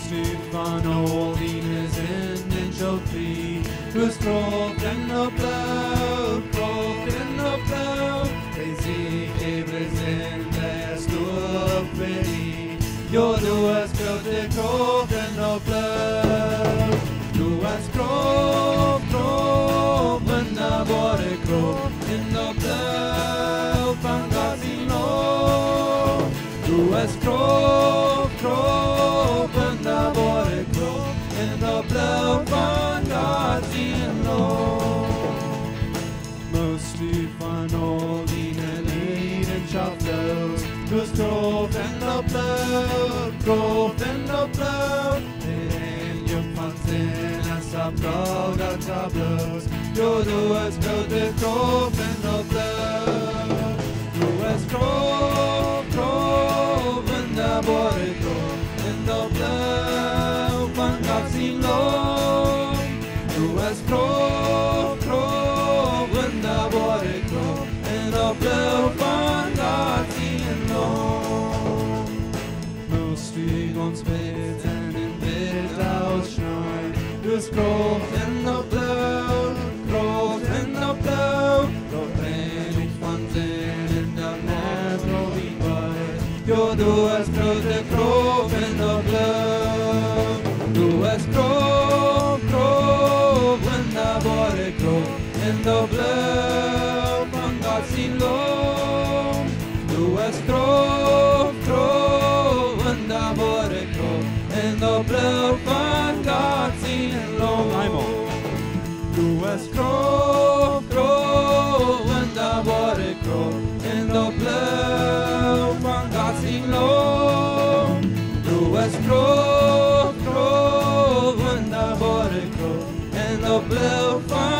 Mostly van holiness in entropy. Dus kropt en de blauw, kropt en de blauw. Wij zien gepresent stofferie. Jo, du hast kropt en de blauw. Du hast kropt en de borde kropt en de blauw van Gods lof. Du hast kropt en de borde kropt en de blauw van Gods lof. Mostly van all dine leidenschaft los. Dus kropt en de blauw, kropt en de blauw. Van zin en saprouw dat tableaus. Jo, du hast grote krop en de blauw. Du hast krop en de borde krop en de blauw van Gods lof. Du hast krop en de borde krop en de blauw van Gods lof. Mostly ons beten in bed ausschneiden. Dus kropt en de blauw, kropt en de blauw. Doch ben ik van zin in de net niet bij. Jo, du hast grote krop en de blauw. Du hast krop en de borde krop en de blauw van Gods lof. Du hast krop en de borde krop en de blauw van Gods lof. Du hast krop en de borde krop en de blauw van Gods lof. Du hast krop en de borde krop en de blauw van